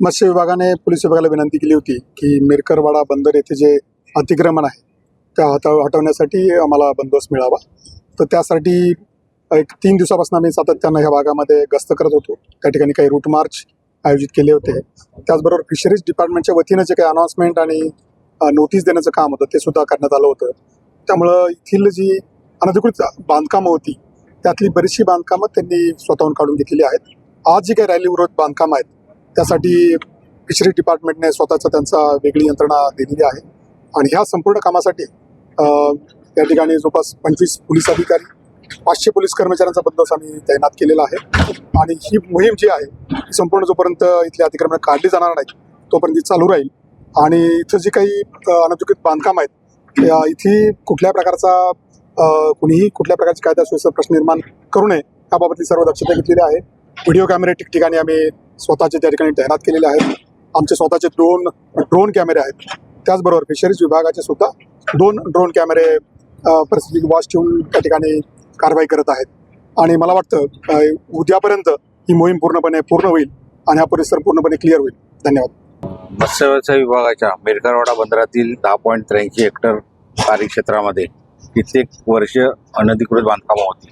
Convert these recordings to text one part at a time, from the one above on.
मत्स्य विभागाने पोलीस विभागाला विनंती केली होती की मेरकरवाडा बंदर येथे जे अतिक्रमण आहे त्या हटवण्यासाठी आम्हाला बंदोबस्त मिळावा। तर त्यासाठी एक 3 दिवसापासून आम्ही सातत्यानं ह्या भागामध्ये गस्त करत होतो। त्या ठिकाणी काही रूट मार्च आयोजित केले होते। त्याचबरोबर फिशरीज डिपार्टमेंटच्या वतीनं जे काही अनाउन्समेंट आणि नोटीस देण्याचं काम होतं ते सुद्धा करण्यात आलं होतं। त्यामुळं येथील जी अनधिकृत बांधकामं होती त्यातली बरीचशी बांधकामं त्यांनी स्वतःहून काढून घेतलेली आहेत। आज जी काही रॅली विरोध बांधकामं आहेत त्यासाठी फिशरीज डिपार्टमेंटने स्वतःचा त्यांचा वेगळी यंत्रणा दिलेली आहे आणि ह्या संपूर्ण कामासाठी या ठिकाणी जवळपास 25 पोलीस अधिकारी 500 पोलीस कर्मचाऱ्यांचा बंदोबस्त आम्ही तैनात केलेला आहे आणि ही मोहीम जी आहे ती संपूर्ण जोपर्यंत इथली अतिक्रमण काढली जाणार नाही तोपर्यंत ती चालू राहील। आणि इथं जी काही अनधिकृत बांधकाम आहेत इथे कुठल्या प्रकारची कायदा सुव्यवस्था प्रश्न निर्माण करू नये याबाबतली सर्व दक्षता घेतलेली आहे। व्हिडिओ कॅमेरे ठिकठिकाणी आम्ही स्वतःचे त्या ठिकाणी तैनात केलेले आहेत। आमचे स्वतःचे ड्रोन कॅमेरे आहेत। त्याचबरोबर फिशरीज विभागाचे सुद्धा 2 ड्रोन कॅमेरे परिस्थिती वॉच ठेवून त्या ठिकाणी कारवाई करत आहेत आणि मला वाटतं उद्यापर्यंत ही मोहीम पूर्ण होईल आणि हा परिसर पूर्णपणे क्लिअर होईल। धन्यवाद। मत्स्य व्यवसाय विभागाच्या मेरकरवाडा बंदरातील 10.83 हेक्टर कार्यक्षेत्रामध्ये कित्येक वर्ष अनधिकृत बांधकामं होती।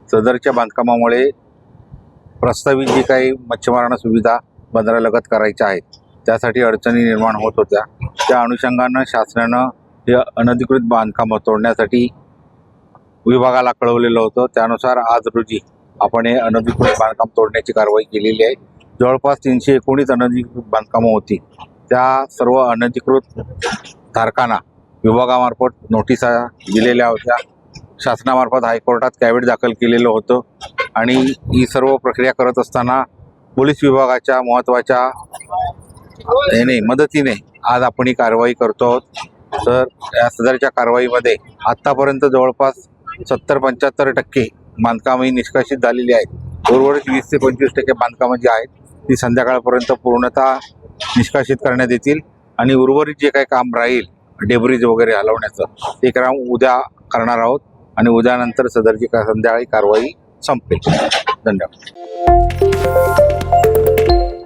सदरच्या बांधकामामुळे प्रस्तावित जी काही मच्छीमारांना सुविधा बंदरालगत करायच्या आहेत त्यासाठी अडचणी निर्माण होत होत्या। त्या अनुषंगानं शासनानं हे अनधिकृत बांधकामं तोडण्यासाठी विभागाला कळवलेलं होतं। त्यानुसार आज रोजी आपण हे अनधिकृत बांधकाम तोडण्याची कारवाई केलेली आहे। जवळपास 319 अनधिकृत बांधकामं होती। त्या सर्व अनधिकृत धारकांना विभागामार्फत नोटिसा दिलेल्या होत्या। शासनामार्फत हायकोर्टात कॅव्हिट दाखल केलेलं होतं आणि ही सर्व प्रक्रिया करत असताना पोलीस विभागाच्या महत्त्वाच्या मदतीने आज आपण ही कारवाई करतो आहोत। तर या सदरच्या कारवाईमध्ये आत्तापर्यंत जवळपास 70-75% बांधकामं ही निष्कासित झालेली आहेत। उर्वरित 20 ते 25% बांधकामं जी आहेत ती संध्याकाळपर्यंत पूर्णतः निष्कासित करण्यात येतील आणि उर्वरित जे काही काम राहील डेब्रिज वगैरे हलवण्याचं ते काम उद्या करणार आहोत आणि उद्यानंतर सदरची संध्याकाळी कारवाई संपेल। धन्यवाद।